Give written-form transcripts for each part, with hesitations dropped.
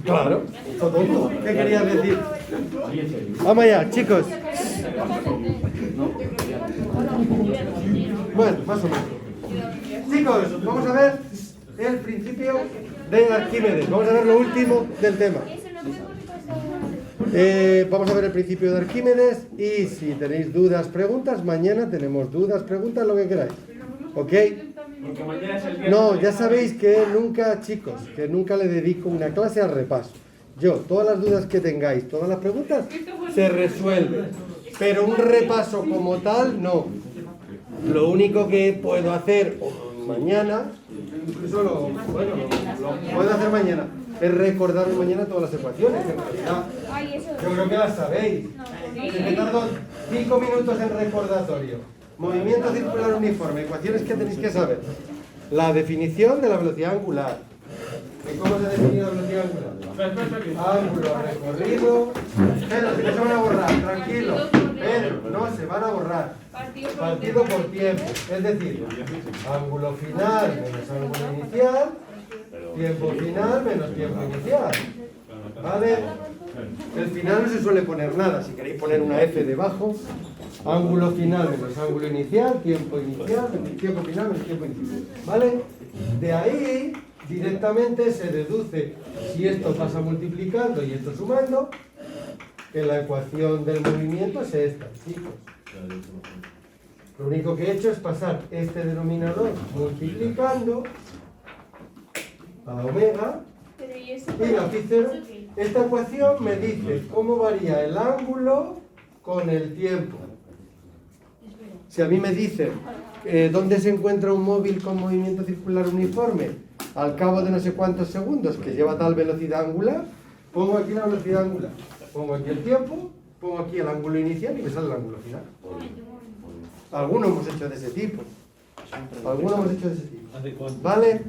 Claro, tonto. ¿Qué querías decir? Vamos allá, chicos. Bueno, más o menos. Chicos, vamos a ver el principio de Arquímedes. Vamos a ver lo último del tema. Vamos a ver el principio de Arquímedes y si tenéis dudas, preguntas, mañana tenemos dudas, preguntas, lo que queráis. ¿Ok? No, ya sabéis que nunca, chicos, que nunca le dedico una clase al repaso. Yo, todas las dudas que tengáis, todas las preguntas, se resuelven. Pero un repaso como tal, no. Lo único que puedo hacer mañana, incluso lo puedo hacer mañana, es recordaros mañana todas las ecuaciones. En realidad, yo creo que las sabéis. Me tardo 5 minutos en recordatorio. Movimiento circular uniforme, ecuaciones que tenéis que saber. La definición de la velocidad angular. ¿Y cómo se define la velocidad angular? Ángulo recorrido. Pero si no se van a borrar, tranquilo. Pero no se van a borrar. Partido por tiempo. Es decir, ángulo final menos ángulo inicial. Tiempo final menos tiempo inicial. ¿Vale? El final no se suele poner nada. Si queréis poner una F debajo. Ángulo final menos ángulo inicial, tiempo inicial, tiempo final menos tiempo inicial. ¿Vale? De ahí directamente se deduce, si esto pasa multiplicando y esto sumando, que la ecuación del movimiento es esta, chicos. Lo único que he hecho es pasar este denominador multiplicando a omega y la phi cero. Esta ecuación me dice cómo varía el ángulo con el tiempo. Si a mí me dicen dónde se encuentra un móvil con movimiento circular uniforme al cabo de no sé cuántos segundos que lleva tal velocidad angular, pongo aquí la velocidad angular, pongo aquí el tiempo, pongo aquí el ángulo inicial y me sale el ángulo final. Algunos hemos hecho de ese tipo. ¿Vale?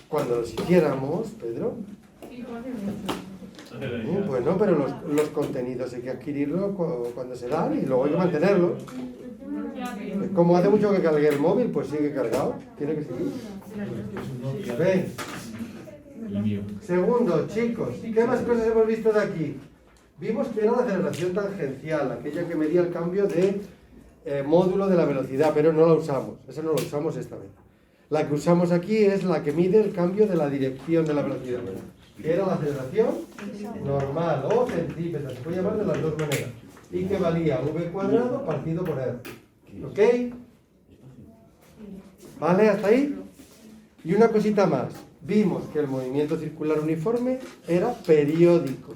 Cuando los hiciéramos, Pedro. Bueno, pero los contenidos hay que adquirirlos cuando se dan y luego hay que mantenerlos. Como hace mucho que cargué el móvil, pues sigue cargado. Tiene que seguir. Ven. Segundo, chicos, ¿qué más cosas hemos visto de aquí? Vimos que era la aceleración tangencial, aquella que medía el cambio de módulo de la velocidad, pero no la usamos. Esa no la usamos esta vez. La que usamos aquí es la que mide el cambio de la dirección de la velocidad, que era la aceleración normal o centrípeta, se puede llamar de las dos maneras, y que valía v cuadrado partido por r. ¿Ok? ¿Vale? ¿Hasta ahí? Y una cosita más. Vimos que el movimiento circular uniforme era periódico,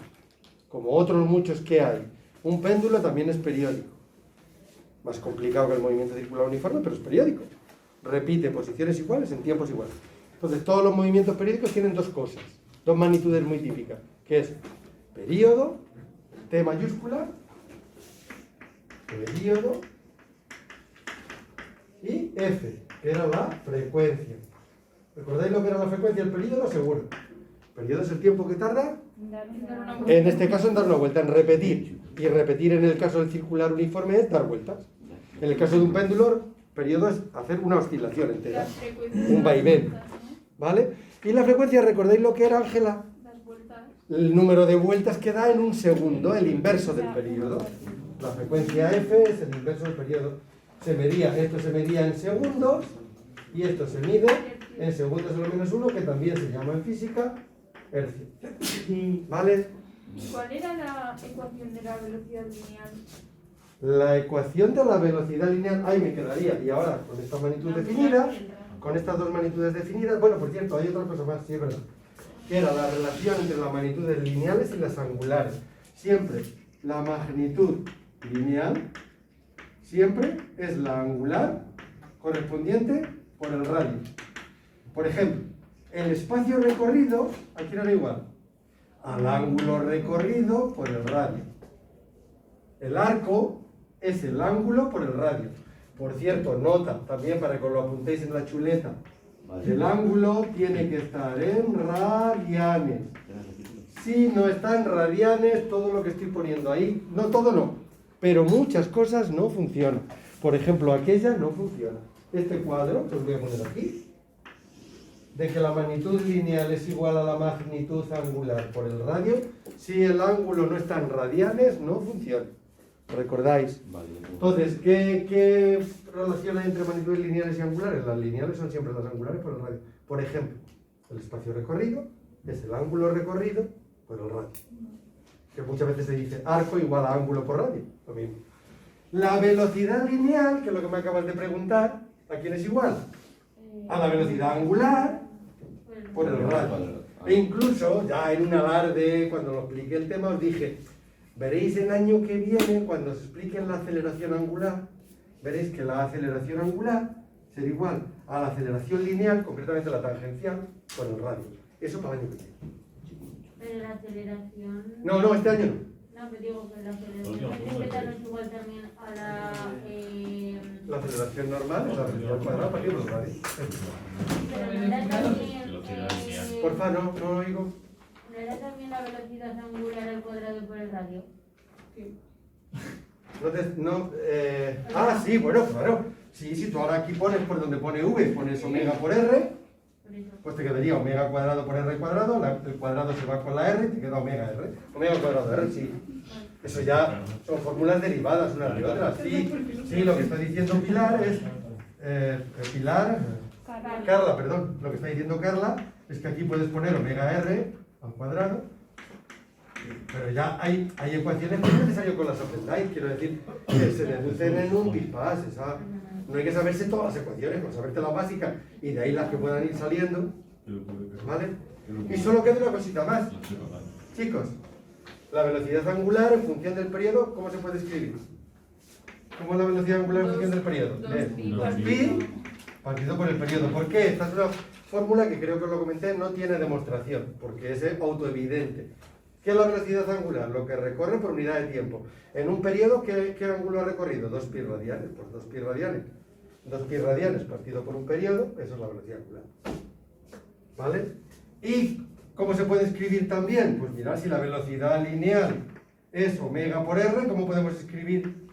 como otros muchos que hay. Un péndulo también es periódico. Más complicado que el movimiento circular uniforme, pero es periódico. Repite posiciones iguales en tiempos iguales. Entonces, todos los movimientos periódicos tienen dos cosas, dos magnitudes muy típicas, que es período, T mayúscula, período, y F, que era la frecuencia. ¿Recordáis lo que era la frecuencia? El período, seguro. El período es el tiempo que tarda, en este caso, en dar una vuelta, en repetir. Y repetir en el caso del circular uniforme es dar vueltas. En el caso de un péndulo, periodo es hacer una oscilación entera, un vaivén. ¿Vale? Y la frecuencia, ¿recordáis lo que era, Ángela? El número de vueltas que da en un segundo, el inverso del periodo. La frecuencia F es el inverso del periodo. Esto se medía en segundos y esto se mide en segundos a lo menos 1, que también se llama en física hercio. ¿Vale? ¿Cuál era la ecuación de la velocidad lineal? La ecuación de la velocidad lineal, ahí me quedaría. Y ahora, con esta magnitud definida, con estas dos magnitudes definidas, bueno, por cierto, hay otra cosa más, sí es verdad, que era la relación entre las magnitudes lineales y las angulares. Siempre la magnitud lineal, siempre es la angular correspondiente por el radio. Por ejemplo, el espacio recorrido, aquí era igual, al ángulo recorrido por el radio. El arco es el ángulo por el radio. Por cierto, nota también para que lo apuntéis en la chuleta. El ángulo tiene que estar en radianes. Si no está en radianes, todo lo que estoy poniendo ahí, no todo no, pero muchas cosas no funcionan. Por ejemplo, aquella no funciona. Este cuadro, que os voy a poner aquí, de que la magnitud lineal es igual a la magnitud angular por el radio, si el ángulo no está en radianes, no funciona. ¿Recordáis? Entonces, ¿qué relación hay entre magnitudes lineales y angulares? Las lineales son siempre las angulares por el radio. Por ejemplo, el espacio recorrido es el ángulo recorrido por el radio. Que muchas veces se dice arco igual a ángulo por radio. Lo mismo. La velocidad lineal, que es lo que me acabas de preguntar, ¿a quién es igual? A la velocidad angular por el radio. E incluso, ya en un alarde, cuando lo expliqué el tema, os dije, veréis el año que viene, cuando se explique la aceleración angular, veréis que la aceleración angular será igual a la aceleración lineal, concretamente la tangencial, por el radio. Eso para el año que viene. Pero la aceleración... No, este año no. No, pero digo que la aceleración centrípeta no es igual también a la... La aceleración normal es la velocidad cuadrada partido por el radio. Pero no era también... Porfa, no oigo. ¿No era también la velocidad angular al cuadrado por el radio? Sí, bueno, claro. Sí, si tú ahora aquí pones por donde pone V, pones omega por R, pues te quedaría omega cuadrado por R cuadrado, el cuadrado se va con la R y te queda omega R. Omega cuadrado de R, sí. Eso ya son fórmulas derivadas unas de otras. Sí, lo que está diciendo Pilar es... Carla, perdón. Lo que está diciendo Carla es que aquí puedes poner omega R al cuadrado, pero ya hay ecuaciones que no es necesario que las aprendáis. Quiero decir que se deducen en un BIPAS. No hay que saberse todas las ecuaciones, con saberte las básicas y de ahí las que puedan ir saliendo. ¿Vale? Y solo queda una cosita más. Chicos, la velocidad angular en función del periodo, ¿cómo se puede escribir? ¿Cómo es la velocidad angular en función del periodo? 2pi partido por el periodo. ¿Por qué? Esta es una fórmula que creo que os lo comenté, no tiene demostración, porque es autoevidente. ¿Qué es la velocidad angular? Lo que recorre por unidad de tiempo. En un periodo, ¿qué ángulo ha recorrido? 2pi radianes. Pues 2pi radianes. 2pi radianes partido por un periodo, eso es la velocidad angular. ¿Vale? ¿Y cómo se puede escribir también? Pues mirad, si la velocidad lineal es omega por r, ¿cómo podemos escribir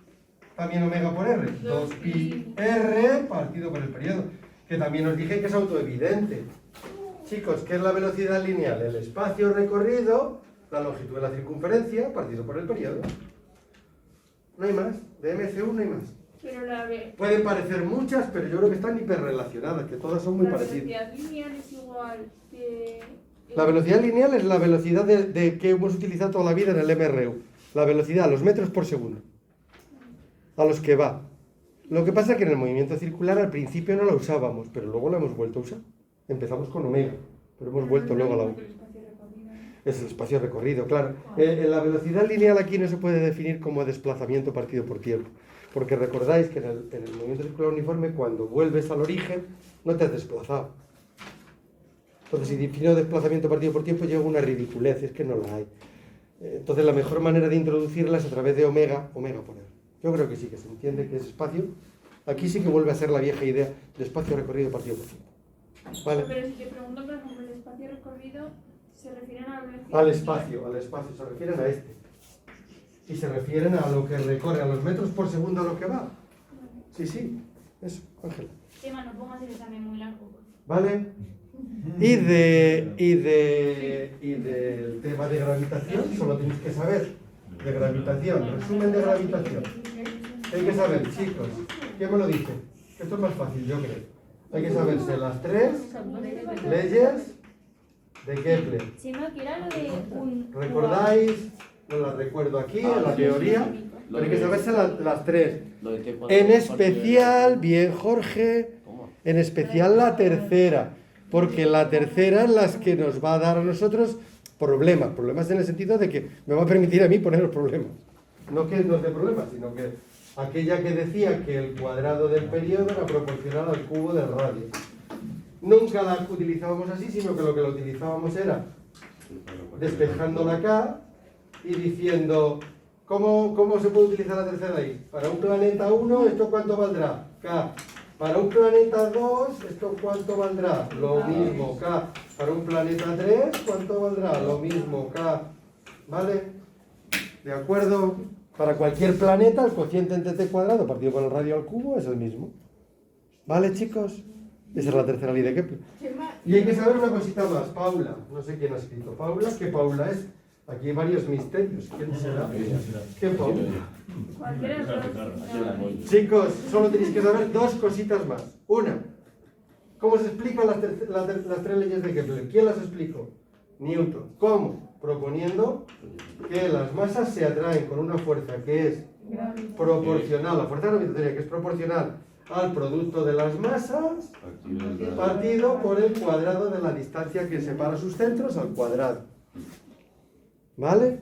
también omega por r? 2pi r partido por el periodo. Que también os dije que es autoevidente. Chicos, ¿qué es la velocidad lineal? El espacio recorrido, la longitud de la circunferencia, partido por el periodo. No hay más. De MC1 no hay más. Pero Pueden parecer muchas, pero yo creo que están hiperrelacionadas, que todas son muy parecidas. La velocidad lineal es igual que... La velocidad lineal es la velocidad de que hemos utilizado toda la vida en el MRU. La velocidad, los metros por segundo. A los que va. Lo que pasa es que en el movimiento circular al principio no la usábamos, pero luego la hemos vuelto a usar. Empezamos con omega, pero hemos vuelto luego a la U. Es el espacio recorrido, claro. La velocidad lineal aquí no se puede definir como desplazamiento partido por tiempo. Porque recordáis que en el movimiento circular uniforme, cuando vuelves al origen, no te has desplazado. Entonces, si defino desplazamiento partido por tiempo, llega una ridiculez, es que no la hay. Entonces, la mejor manera de introducirla es a través de omega por R. Yo creo que sí, que se entiende que es espacio. Aquí sí que vuelve a ser la vieja idea de espacio recorrido partido por tiempo. ¿Vale? Pero si te pregunto, por ejemplo, el espacio recorrido, ¿se refieren a la velocidad? Al espacio, se refieren a este. Y se refieren a lo que recorre, a los metros por segundo a lo que va. Sí, eso, Ángela. Emma, no pongas el examen muy largo. ¿Vale? Y del tema de gravitación, solo tenéis que saber de gravitación, resumen de gravitación. Hay que saber, chicos, ¿quién me lo dice? Esto es más fácil, yo creo. Hay que saberse las 3 leyes de Kepler. ¿Recordáis? No las recuerdo aquí, en la teoría, pero hay que saberse las 3. En especial, bien Jorge, en especial la tercera, porque la tercera es la que nos va a dar a nosotros problemas en el sentido de que me va a permitir a mí poner los problemas. No que nos dé problemas, sino que aquella que decía que el cuadrado del periodo era proporcional al cubo del radio. Nunca la utilizábamos así, sino que lo que la utilizábamos era despejándola acá y diciendo, ¿cómo se puede utilizar la tercera ahí? Para un planeta 1, ¿esto cuánto valdrá? K. Para un planeta 2, ¿esto cuánto valdrá? Lo mismo, K. Para un planeta 3, ¿cuánto valdrá? Lo mismo, K. ¿Vale? ¿De acuerdo? Para cualquier planeta, el cociente entre t cuadrado partido por el radio al cubo es el mismo. ¿Vale, chicos? Esa es la tercera ley de Kepler. Y hay que saber una cosita más. Paula, no sé quién ha escrito Paula, que Paula es. Aquí hay varios misterios. ¿Quién será? ¿Qué Paula? Cualquiera de los Chicos, solo tenéis que saber dos cositas más. Una, ¿cómo se explican las tres leyes de Kepler? ¿Quién las explicó? Newton. ¿Cómo? Proponiendo que las masas se atraen con una fuerza que es proporcional, la fuerza gravitatoria que es proporcional al producto de las masas partido por el cuadrado de la distancia que separa sus centros al cuadrado. ¿Vale?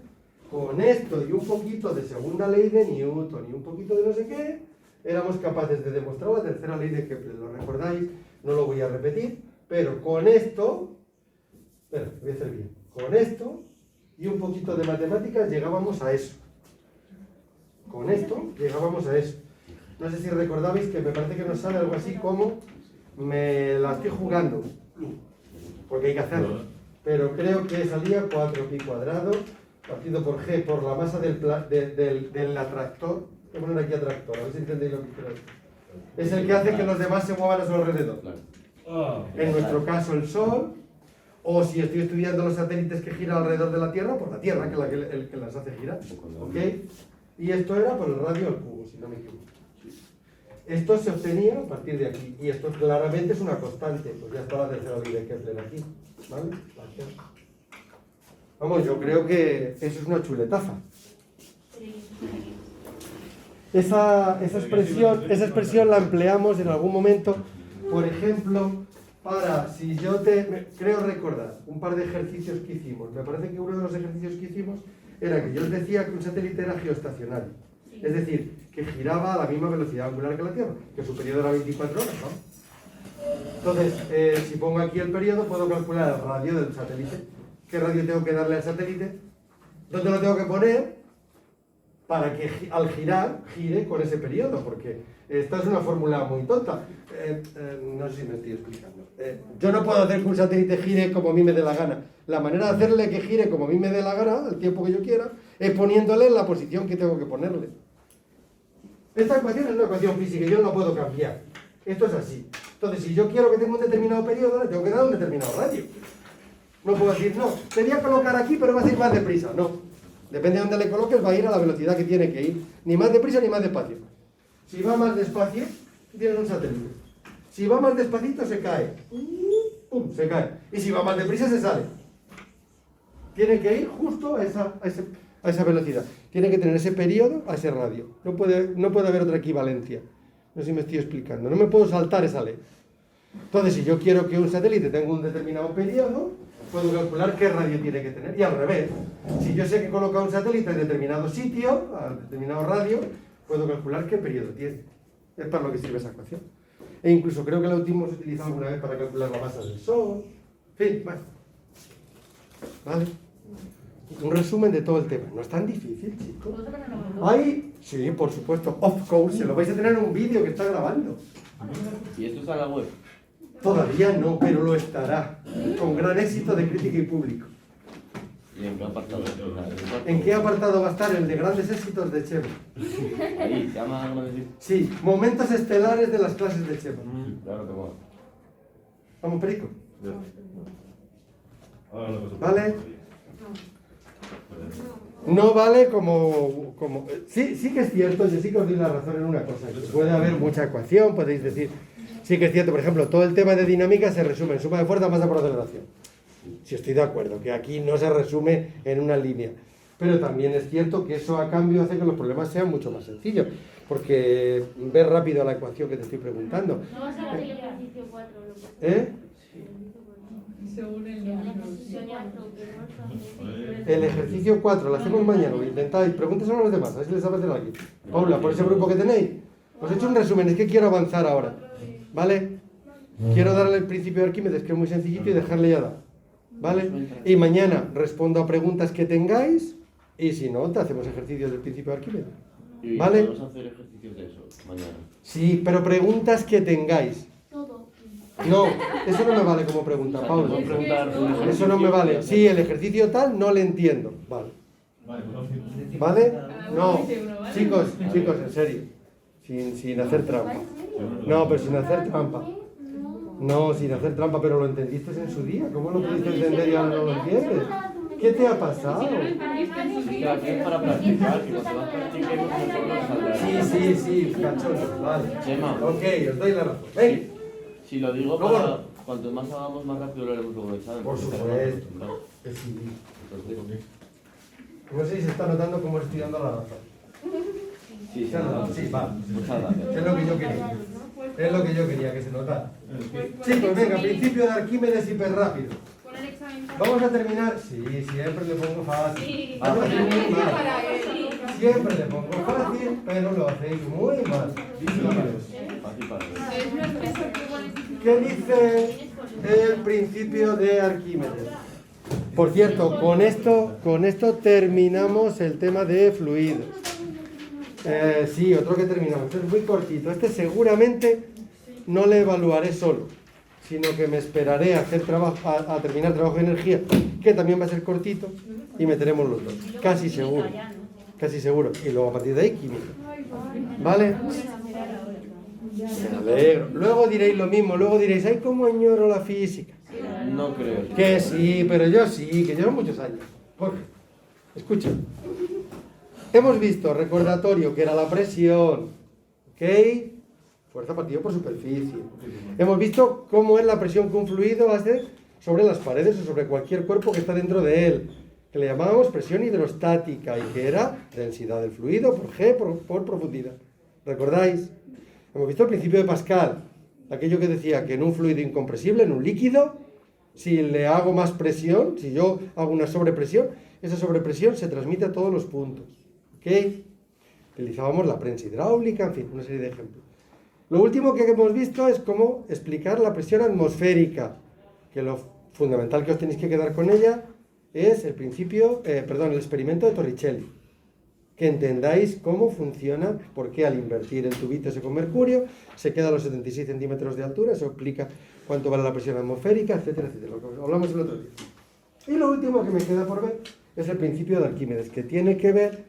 Con esto y un poquito de segunda ley de Newton y un poquito de no sé qué, éramos capaces de demostrar la tercera ley de Kepler. ¿Lo recordáis? No lo voy a repetir, pero con esto, espera, voy a hacer bien. Con esto y un poquito de matemáticas llegábamos a eso. Con esto llegábamos a eso. No sé si recordabais que me parece que nos sale algo así como me la estoy jugando, porque hay que hacerlo. Pero creo que salía 4pi cuadrado partido por g por la masa del atractor. Voy a poner aquí atractor, a ver si entendéis lo que quiero decir. Es el que hace que los demás se muevan a su alrededor. En nuestro caso el Sol, o si estoy estudiando los satélites que giran alrededor de la Tierra, por la Tierra, que es la que las hace girar. ¿Ok? Y esto era por el radio al cubo, si no me equivoco. Esto se obtenía a partir de aquí. Y esto claramente es una constante. Pues ya está la tercera ley de Kepler aquí. ¿Vale? Vamos, yo creo que eso es una chuletaza. Esa expresión la empleamos en algún momento, por ejemplo, para, si yo creo recordar un par de ejercicios que hicimos. Me parece que uno de los ejercicios que hicimos era que yo os decía que un satélite era geoestacionario. Es decir, que giraba a la misma velocidad angular que la Tierra, que su periodo era 24 horas, ¿no? Entonces, si pongo aquí el periodo, puedo calcular el radio del satélite. ¿Qué radio tengo que darle al satélite? ¿Dónde lo tengo que poner? Para que al girar, gire con ese periodo, porque esta es una fórmula muy tonta. No sé si me estoy explicando. Yo no puedo hacer que un satélite gire como a mí me dé la gana. La manera de hacerle que gire como a mí me dé la gana, el tiempo que yo quiera, es poniéndole en la posición que tengo que ponerle. Esta ecuación es una ecuación física y yo no la puedo cambiar. Esto es así. Entonces, si yo quiero que tenga un determinado periodo, le tengo que dar un determinado radio. No puedo decir, no, te voy a colocar aquí, pero vas a ir más deprisa. No. Depende de dónde le coloques, va a ir a la velocidad que tiene que ir. Ni más deprisa ni más despacio. Si va más despacio, tienes un satélite. Si va más despacito, se cae. ¡Pum! Se cae. Y si va más deprisa, se sale. Tiene que ir justo a esa velocidad. Tiene que tener ese periodo a ese radio. No puede haber otra equivalencia. No sé si me estoy explicando. No me puedo saltar esa ley. Entonces, si yo quiero que un satélite tenga un determinado periodo, puedo calcular qué radio tiene que tener. Y al revés, si yo sé que coloca un satélite en determinado sitio, a determinado radio, puedo calcular qué periodo tiene. Es para lo que sirve esa ecuación. E incluso creo que la hemos utilizado alguna vez para calcular la masa del Sol. En fin, bueno. ¿Vale? Un resumen de todo el tema. No es tan difícil, chicos. Hay, sí, por supuesto, of course, se lo vais a tener en un vídeo que está grabando. ¿Y esto está en la web? Todavía no, pero lo estará. Con gran éxito de crítica y público. ¿Y en qué apartado? ¿En qué apartado va a estar? El de grandes éxitos de Chema. Ahí, ¿se llama algo así? Sí, momentos estelares de las clases de Chema. Claro que va. Vamos, Perico. ¿Vale? No vale como... Sí que es cierto, yo sí que os doy la razón en una cosa. Puede haber mucha ecuación, podéis decir... Sí que es cierto, por ejemplo, todo el tema de dinámica se resume en suma de fuerza, masa por aceleración. Sí, estoy de acuerdo, que aquí no se resume en una línea. Pero también es cierto que eso a cambio hace que los problemas sean mucho más sencillos. Porque ves rápido la ecuación que te estoy preguntando. No vas a hacer el ejercicio 4, lo que... ¿Eh? Según el ejercicio 4, El ejercicio 4, lo hacemos mañana. Intentáis, pregúntaselo a los demás, a ver si les sabe hacer aquí. Paula, por ese grupo que tenéis. Os he hecho un resumen, es que quiero avanzar ahora. ¿Vale? Quiero darle el principio de Arquímedes, que es muy sencillito, y dejarle ya dar. ¿Vale? Y mañana respondo a preguntas que tengáis, y si no, te hacemos ejercicios del principio de Arquímedes. ¿Vale? ¿Vamos a hacer ejercicios de eso mañana? Sí, pero preguntas que tengáis. Todo. No, eso no me vale como pregunta, Paula. Vamos a preguntar un ejercicio. Eso no me vale. Sí, el ejercicio tal no le entiendo. Vale. ¿Vale? No, chicos, en serio. Sin hacer trampa. No, pero sin hacer trampa. No, sin hacer trampa, pero lo entendiste en su día. ¿Cómo lo pudiste entender y ahora no lo entiendes? ¿Qué te ha pasado? Claro, que es para practicar, que cuando más practiquemos mejor nos saldrá. Sí, cachondo, vale. Chema. Ok, os doy la razón. Venga. Si lo digo Luego para... Cuanto más hagamos, más rápido lo haremos como examen. Por porque supuesto. estaremos acostumbrados. Que sí. Entonces, No sé si se está notando cómo estoy dando la razón. sí, sí, Sí, va. Muchas gracias. Es lo que yo quería. Es lo que yo quería que se notara. Chicos, venga, principio de Arquímedes hiperrápido. Con el examen. Vamos a terminar. Sí, siempre le pongo fácil. Sí. Lo hacéis muy mal. Para él. Siempre le pongo fácil, pero lo hacéis muy mal. Fácil para mí. Es una empresa que igual es difícil. ¿Qué dice el principio de Arquímedes? Por cierto, con esto terminamos el tema de fluidos. Sí, otro que terminamos. Este es muy cortito. Este seguramente no le evaluaré solo, sino que me esperaré a hacer a terminar trabajo de energía, que también va a ser cortito, y meteremos los dos. Casi seguro. Casi seguro. Y luego a partir de ahí, química. ¿Vale? Me alegro. Luego diréis lo mismo. Luego diréis, ay, cómo añoro la física. No creo. Que sí, pero yo sí, que llevo muchos años. Jorge, escucha. Hemos visto, recordatorio, que era la presión, ¿ok? Fuerza partido por superficie. Hemos visto cómo es la presión que un fluido hace sobre las paredes o sobre cualquier cuerpo que está dentro de él, que le llamábamos presión hidrostática y que era densidad del fluido por G por profundidad. ¿Recordáis? Hemos visto el principio de Pascal, aquello que decía que en un fluido incompresible, en un líquido, si le hago más presión, si yo hago una sobrepresión, esa sobrepresión se transmite a todos los puntos. ¿Ok? Utilizábamos la prensa hidráulica, en fin, una serie de ejemplos. Lo último que hemos visto es cómo explicar la presión atmosférica, que lo fundamental que os tenéis que quedar con ella es el el experimento de Torricelli. Que entendáis cómo funciona, por qué al invertir el tubito ese con mercurio se queda a los 76 centímetros de altura, eso explica cuánto vale la presión atmosférica, etcétera, etcétera, lo que hablamos el otro día. Y lo último que me queda por ver es el principio de Arquímedes, que tiene que ver,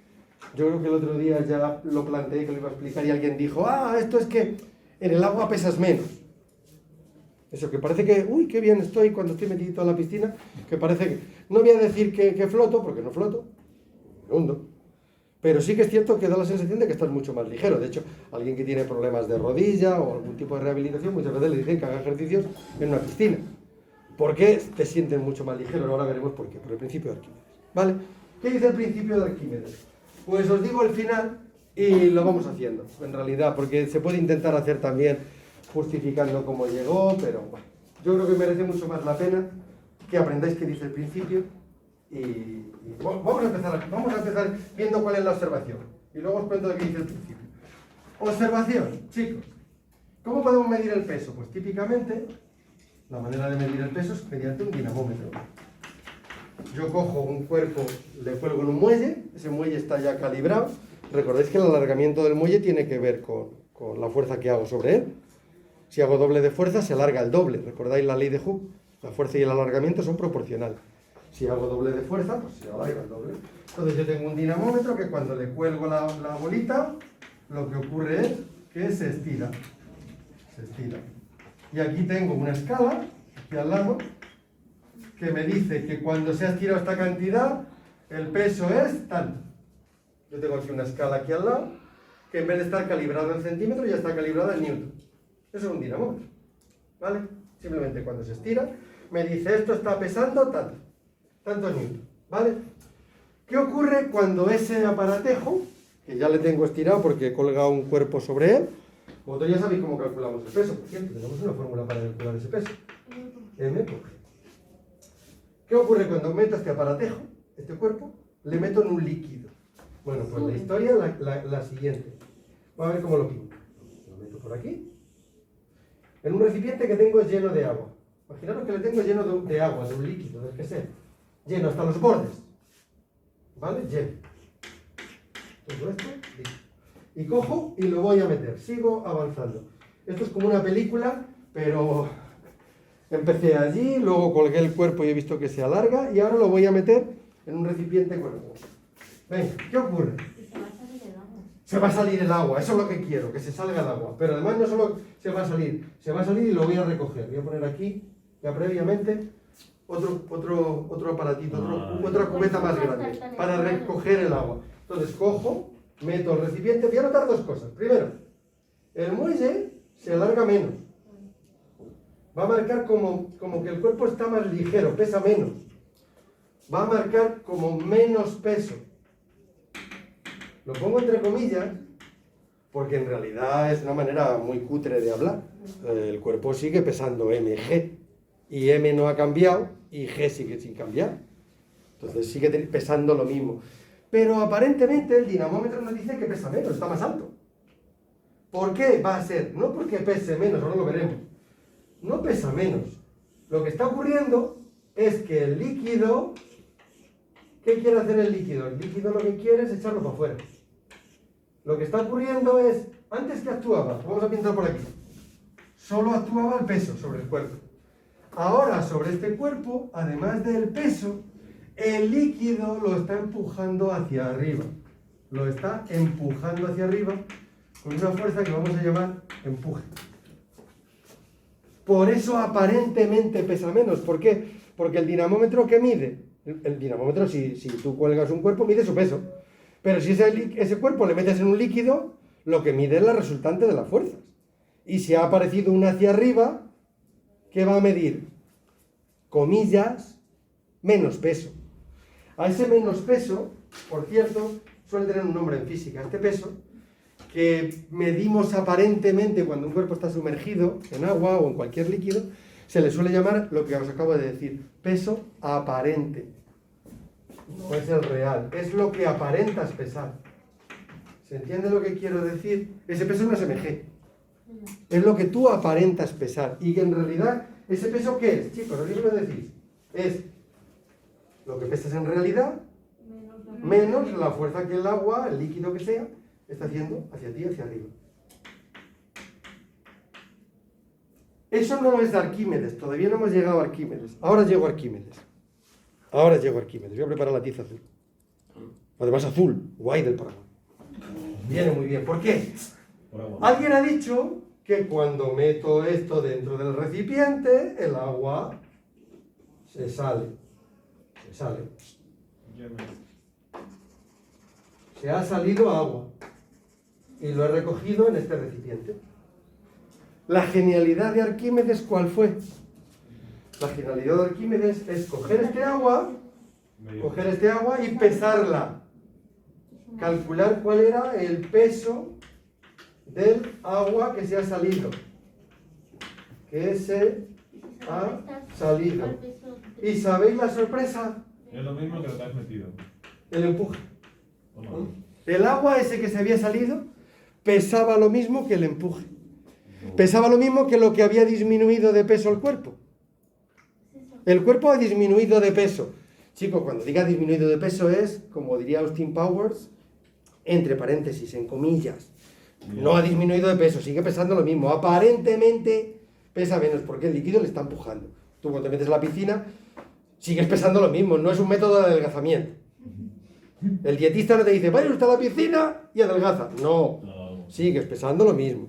yo creo que el otro día ya lo planteé, que lo iba a explicar, y alguien dijo, esto es que en el agua pesas menos. Eso, que parece que, uy, qué bien estoy cuando estoy metido en la piscina, que parece que, no voy a decir que floto, porque no floto, me hundo. Pero sí que es cierto que da la sensación de que estás mucho más ligero. De hecho, alguien que tiene problemas de rodilla o algún tipo de rehabilitación, muchas veces le dicen que haga ejercicios en una piscina. ¿Por qué te sientes mucho más ligero? Ahora veremos por qué, por el principio de Arquímedes. ¿Vale? ¿Qué dice el principio de Arquímedes? Pues os digo el final y lo vamos haciendo, en realidad, porque se puede intentar hacer también justificando cómo llegó, pero bueno, yo creo que merece mucho más la pena que aprendáis qué dice el principio. Y vamos a empezar viendo cuál es la observación. Y luego os cuento de qué dice el principio. Observación, chicos. ¿Cómo podemos medir el peso? Pues típicamente, la manera de medir el peso es mediante un dinamómetro. Yo cojo un cuerpo, le cuelgo en un muelle, ese muelle está ya calibrado. Recordáis que el alargamiento del muelle tiene que ver con la fuerza que hago sobre él. Si hago doble de fuerza, se alarga el doble. ¿Recordáis la ley de Hooke? La fuerza y el alargamiento son proporcionales. Si hago doble de fuerza, pues se alarga el doble. Entonces yo tengo un dinamómetro que cuando le cuelgo la bolita, lo que ocurre es que se estira. Se estira. Y aquí tengo una escala, aquí al lado, que me dice que cuando se ha estirado esta cantidad, el peso es tanto. Yo tengo aquí una escala aquí al lado, que en vez de estar calibrada en centímetros, ya está calibrada en newton. Eso es un dinamómetro. ¿Vale? Simplemente cuando se estira, me dice esto está pesando tanto newton, ¿vale? ¿Qué ocurre cuando ese aparatejo, que ya le tengo estirado porque he colgado un cuerpo sobre él, vosotros ya sabéis cómo calculamos el peso, por cierto, tenemos una fórmula para calcular ese peso, M por G. ¿Qué ocurre cuando meto este aparatejo, este cuerpo, le meto en un líquido? Bueno, pues la historia es la siguiente. Vamos a ver cómo lo pinto. Lo meto por aquí, en un recipiente que tengo lleno de agua. Imaginaros que le tengo lleno de agua, de un líquido, del que sea. Lleno hasta los bordes. ¿Vale? Lleno. Todo esto, listo. Y cojo y lo voy a meter. Sigo avanzando. Esto es como una película, pero empecé allí, luego colgué el cuerpo y he visto que se alarga y ahora lo voy a meter en un recipiente con agua. Venga, ¿qué ocurre? se va a salir el agua, eso es lo que quiero, que se salga el agua. Pero además no solo se va a salir y lo voy a recoger. Voy a poner aquí, ya previamente, otro aparatito, otra cubeta más grande, para recoger el agua. Entonces cojo, meto el recipiente, voy a notar dos cosas. Primero, el muelle se alarga menos. Va a marcar como que el cuerpo está más ligero, pesa menos. Va a marcar como menos peso. Lo pongo entre comillas porque en realidad es una manera muy cutre de hablar. El cuerpo sigue pesando mg y m no ha cambiado y g sigue sin cambiar. Entonces sigue pesando lo mismo. Pero aparentemente el dinamómetro nos dice que pesa menos, está más alto. ¿Por qué va a ser? No porque pese menos, ahora lo veremos. No pesa menos. Lo que está ocurriendo es que el líquido... ¿Qué quiere hacer el líquido? El líquido lo que quiere es echarlo para afuera. Lo que está ocurriendo es, antes que actuaba, vamos a pintar por aquí, solo actuaba el peso sobre el cuerpo. Ahora sobre este cuerpo, además del peso, el líquido lo está empujando hacia arriba. Lo está empujando hacia arriba con una fuerza que vamos a llamar empuje. Por eso aparentemente pesa menos. ¿Por qué? Porque el dinamómetro que mide, el dinamómetro si tú cuelgas un cuerpo mide su peso. Pero si ese cuerpo le metes en un líquido, lo que mide es la resultante de las fuerzas. Y si ha aparecido una hacia arriba, ¿qué va a medir? Comillas, menos peso. A ese menos peso, por cierto, suele tener un nombre en física. Este peso, que medimos aparentemente cuando un cuerpo está sumergido en agua o en cualquier líquido, se le suele llamar lo que os acabo de decir, peso aparente. No es el real, es lo que aparentas pesar. ¿Se entiende lo que quiero decir? Ese peso no es mg. Es lo que tú aparentas pesar. Y en realidad, ¿ese peso qué es? Chicos, ¿qué me decís? Es lo que pesas en realidad, menos la fuerza que el agua, el líquido que sea, está haciendo hacia ti, hacia arriba. Eso no es de Arquímedes, todavía no hemos llegado a Arquímedes. Ahora llego a Arquímedes. Voy a preparar la tiza azul. Además azul, guay del programa. Viene muy bien. ¿Por qué? Alguien ha dicho que cuando meto esto dentro del recipiente, el agua se sale. Se ha salido agua. Y lo he recogido en este recipiente. La genialidad de Arquímedes, ¿cuál fue? La genialidad de Arquímedes es coger este agua y pesarla. Calcular cuál era el peso del agua que se ha salido. Que se ha salido. ¿Y sabéis la sorpresa? Es lo mismo que lo que has metido. El empuje. El agua ese que se había salido pesaba lo mismo que el empuje. Pesaba lo mismo que lo que había disminuido de peso el cuerpo. El cuerpo ha disminuido de peso. Chicos, cuando diga disminuido de peso es, como diría Austin Powers, entre paréntesis, en comillas. No ha disminuido de peso, sigue pesando lo mismo. Aparentemente pesa menos porque el líquido le está empujando. Tú cuando te metes a la piscina, sigues pesando lo mismo. No es un método de adelgazamiento. El dietista no te dice, vaya usted a la piscina y adelgaza. No, sigues pesando lo mismo.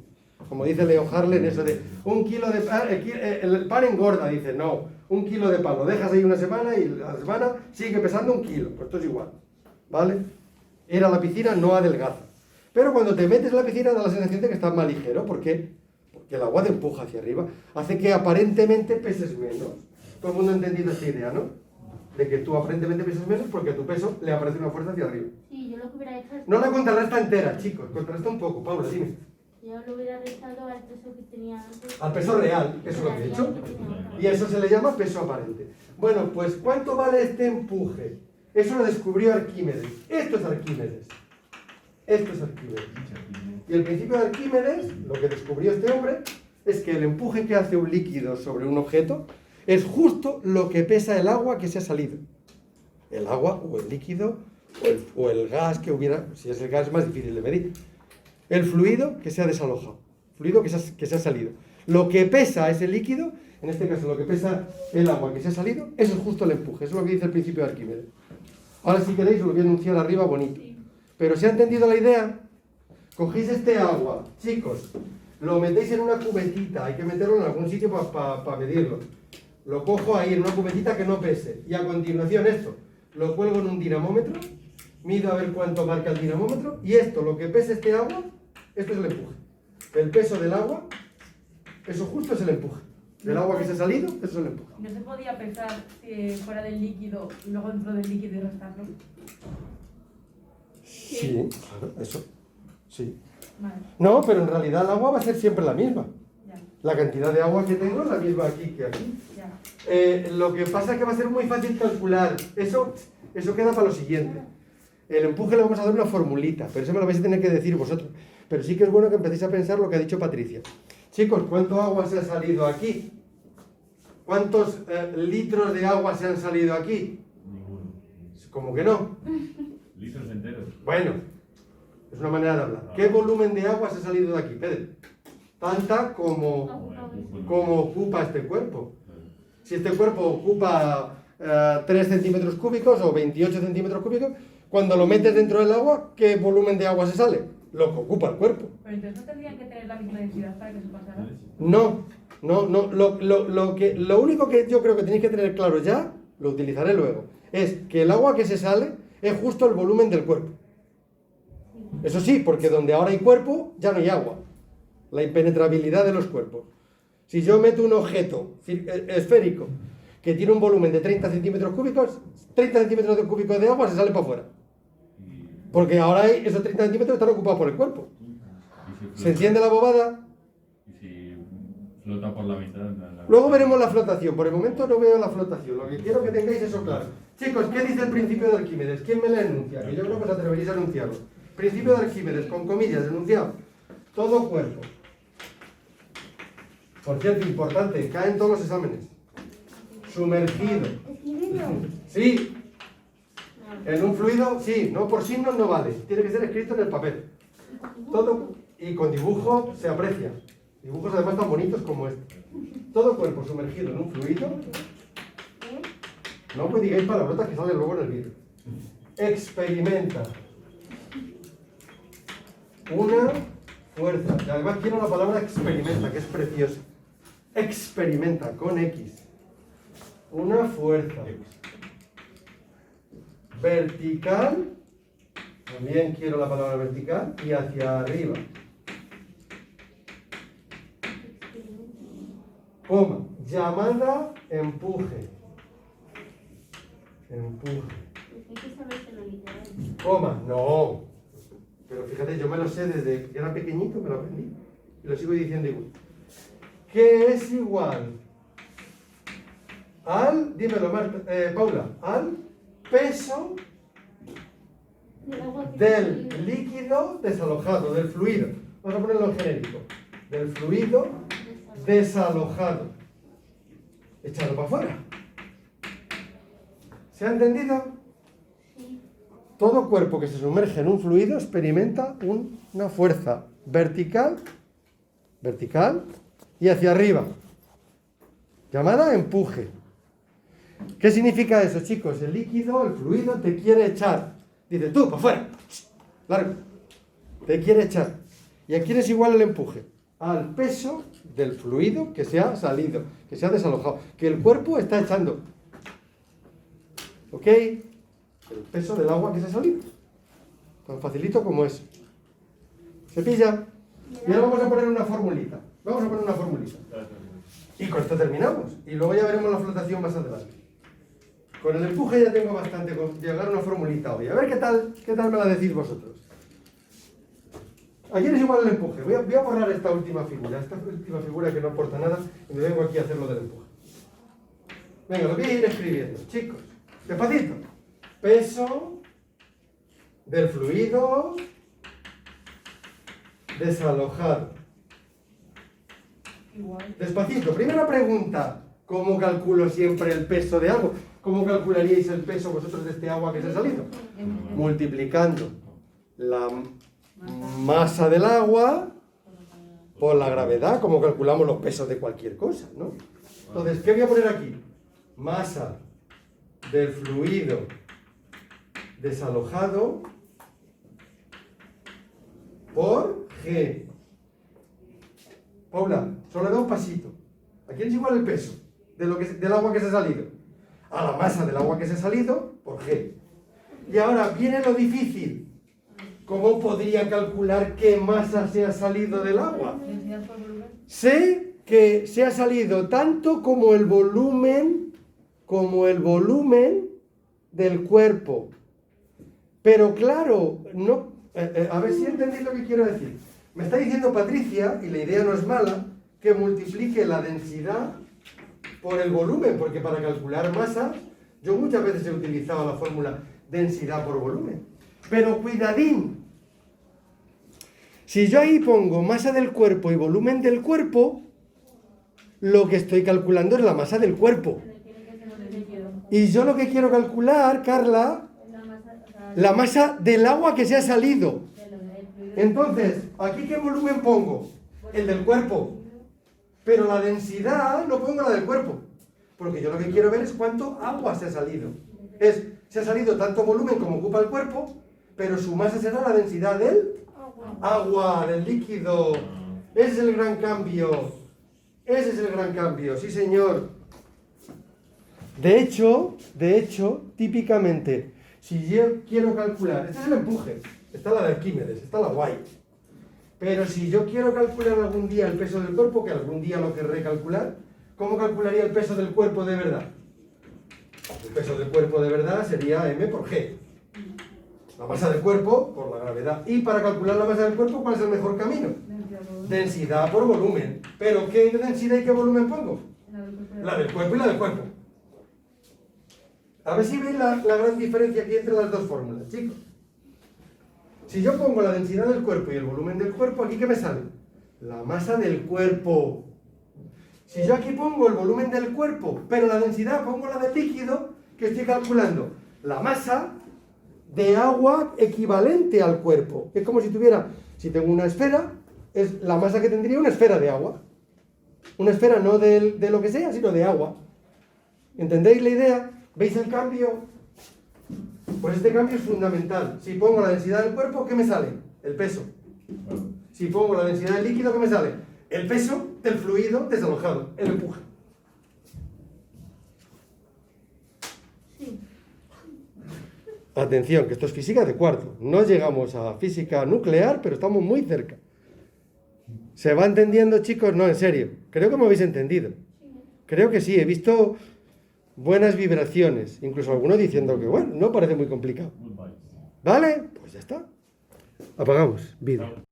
Como dice Leo Harlen, eso de un kilo de pan, el pan engorda, dice, no, un kilo de pan, lo dejas ahí una semana y la semana sigue pesando un kilo, pues esto es igual, ¿vale? Ir a la piscina no adelgaza. Pero cuando te metes en la piscina da la sensación de que estás más ligero, ¿por qué? Porque el agua te empuja hacia arriba, hace que aparentemente peses menos. Todo el mundo ha entendido esta idea, ¿no? De que tú aparentemente peses menos porque a tu peso le aparece una fuerza hacia arriba. Sí, yo lo que hubiera hecho es... No la contrarresta entera, chicos, contrarresta un poco, Paula, dime. Yo lo hubiera restado al peso que tenía antes. Al peso real, eso es lo que he hecho. Y eso se le llama peso aparente. Bueno, pues ¿cuánto vale este empuje? Eso lo descubrió Arquímedes. Esto es Arquímedes. Y el principio de Arquímedes, lo que descubrió este hombre, es que el empuje que hace un líquido sobre un objeto es justo lo que pesa el agua que se ha salido. El agua o el líquido o el gas que hubiera, si es el gas es más difícil de medir. El fluido que se ha desalojado, fluido que se ha salido. Lo que pesa ese líquido, en este caso lo que pesa el agua que se ha salido, eso es justo el empuje, eso es lo que dice el principio de Arquímedes. Ahora si queréis os lo voy a anunciar arriba bonito. Pero ¿se ha entendido la idea? cogéis este agua, chicos, lo metéis en una cubetita, hay que meterlo en algún sitio para medirlo. Lo cojo ahí en una cubetita que no pese. Y a continuación esto, lo cuelgo en un dinamómetro, mido a ver cuánto marca el dinamómetro, y esto, lo que pese este agua, esto es el empuje. El peso del agua, eso justo es el empuje. Del agua que se ha salido, eso es el empuje. ¿No se podía pesar fuera del líquido y luego dentro del líquido y restarlo? Sí, claro, eso. Sí. Vale, No, pero en realidad el agua va a ser siempre la misma. ya, La cantidad de agua que tengo es la misma aquí que aquí. ya. Lo que pasa es que va a ser muy fácil calcular. Eso queda para lo siguiente. El empuje le vamos a dar una formulita, pero eso me lo vais a tener que decir vosotros. Pero sí que es bueno que empecéis a pensar lo que ha dicho Patricia. Chicos, ¿cuánto agua se ha salido aquí? ¿Cuántos litros de agua se han salido aquí? Ninguno. ¿Cómo que no? Litros enteros. Bueno, es una manera de hablar. ¿Qué volumen de agua se ha salido de aquí, Pedro? Tanta como ocupa este cuerpo. Si este cuerpo ocupa 3 centímetros cúbicos o 28 centímetros cúbicos, cuando lo metes dentro del agua, ¿qué volumen de agua se sale? Lo que ocupa el cuerpo. Pero entonces no tendrían que tener la misma densidad para que se pasara. No. Lo único que yo creo que tenéis que tener claro ya, lo utilizaré luego, es que el agua que se sale es justo el volumen del cuerpo. Eso sí, porque donde ahora hay cuerpo, ya no hay agua. La impenetrabilidad de los cuerpos. Si yo meto un objeto esférico que tiene un volumen de 30 centímetros cúbicos, 30 centímetros cúbicos de agua se sale para afuera. Porque ahora esos 30 centímetros están ocupados por el cuerpo. ¿Se entiende la bobada? Y si flota por la mitad. Luego veremos la flotación. Por el momento no veo la flotación. Lo que quiero que tengáis eso claro. Chicos, ¿qué dice el principio de Arquímedes? ¿Quién me la enuncia? Que yo creo que os atreveréis a enunciarlo. Principio de Arquímedes, con comillas, enunciado. Todo cuerpo. Por cierto, importante, caen todos los exámenes. Sumergido. Sí. En un fluido, sí. No por signos no vale. Tiene que ser escrito en el papel. Todo, y con dibujo se aprecia. Dibujos además tan bonitos como este. Todo cuerpo sumergido en un fluido. No me digáis palabrotas que salen luego en el vídeo. Experimenta una fuerza. Y además quiero la palabra experimenta, que es preciosa. Experimenta con X. Una fuerza vertical. También quiero la palabra vertical. Y hacia arriba. Coma. Llamada empuje. Empuje. Coma. No. Pero fíjate, yo me lo sé desde que era pequeñito, me lo aprendí. Y lo sigo diciendo igual. ¿Qué es igual al, dímelo Paula, al peso del líquido desalojado, del fluido? Vamos a ponerlo en genérico. Del fluido desalojado. Echado para afuera. ¿Se ha entendido? Todo cuerpo que se sumerge en un fluido experimenta una fuerza vertical y hacia arriba, llamada empuje. ¿Qué significa eso, chicos? El líquido, el fluido, te quiere echar. Dice, tú, para afuera, largo. Te quiere echar. ¿Y a quién es igual el empuje? Al peso del fluido que se ha salido, que se ha desalojado, que el cuerpo está echando. ¿Ok? El peso del agua que se ha salido. Tan facilito como eso. ¿Se pilla? Y ahora vamos a poner una formulita. Vamos a poner una formulita. Y con esto terminamos. Y luego ya veremos la flotación más adelante. Con el empuje ya tengo bastante con llegar a una formulita hoy. A ver qué tal me la decís vosotros. ¿A quién es igual el empuje? Voy a borrar esta última figura que no aporta nada, y me vengo aquí a hacer lo del empuje. Venga, lo voy a ir escribiendo, chicos. Despacito. Peso del fluido desalojado. Igual. Despacito. Primera pregunta. ¿Cómo calculo siempre el peso de algo? ¿Cómo calcularíais el peso vosotros de este agua que se ha salido? Multiplicando la masa del agua por la gravedad, como calculamos los pesos de cualquier cosa, ¿no? Entonces, ¿qué voy a poner aquí? Masa del fluido desalojado por G. Paula, solo da un pasito. ¿A quién es igual el peso del agua que se ha salido? A la masa del agua que se ha salido por G. Y ahora viene lo difícil. ¿Cómo podría calcular qué masa se ha salido del agua? Densidad por volumen. Sé que se ha salido tanto como el volumen del cuerpo. Pero claro, no, a ver si entendéis lo que quiero decir. Me está diciendo Patricia, y la idea no es mala, que multiplique la densidad por el volumen, porque para calcular masa, yo muchas veces he utilizado la fórmula densidad por volumen. Pero cuidadín, si yo ahí pongo masa del cuerpo y volumen del cuerpo, lo que estoy calculando es la masa del cuerpo. Y yo lo que quiero calcular, Carla, la masa del agua que se ha salido. Entonces, ¿aquí qué volumen pongo? El del cuerpo. Pero la densidad no pongo la del cuerpo. Porque yo lo que quiero ver es cuánto agua se ha salido. Se ha salido tanto volumen como ocupa el cuerpo, pero su masa será la densidad del agua, del líquido. Ese es el gran cambio. Ese es el gran cambio, sí señor. De hecho, típicamente, si yo quiero calcular, este es el empuje, está la de Arquímedes, está la guay. Pero si yo quiero calcular algún día el peso del cuerpo, que algún día lo querré calcular, ¿cómo calcularía el peso del cuerpo de verdad? El peso del cuerpo de verdad sería m por g. La masa del cuerpo por la gravedad. Y para calcular la masa del cuerpo, ¿cuál es el mejor camino? Densidad por volumen. ¿Pero qué densidad y qué volumen pongo? La del cuerpo y la del cuerpo. A ver si veis la gran diferencia que hay entre las dos fórmulas, chicos. Si yo pongo la densidad del cuerpo y el volumen del cuerpo, ¿aquí qué me sale? La masa del cuerpo. Si yo aquí pongo el volumen del cuerpo, pero la densidad pongo la del líquido, ¿qué estoy calculando? La masa de agua equivalente al cuerpo. Es como si tuviera, si tengo una esfera, es la masa que tendría una esfera de agua. Una esfera no de lo que sea, sino de agua. ¿Entendéis la idea? ¿Veis el cambio? Pues este cambio es fundamental. Si pongo la densidad del cuerpo, ¿qué me sale? El peso. Si pongo la densidad del líquido, ¿qué me sale? El peso del fluido desalojado, el empuje. Atención, que esto es física de cuarto. No llegamos a física nuclear, pero estamos muy cerca. ¿Se va entendiendo, chicos? No, en serio. Creo que me habéis entendido. Creo que sí, he visto buenas vibraciones. Incluso algunos diciendo que, bueno, no parece muy complicado. ¿Vale? Pues ya está. Apagamos vídeo.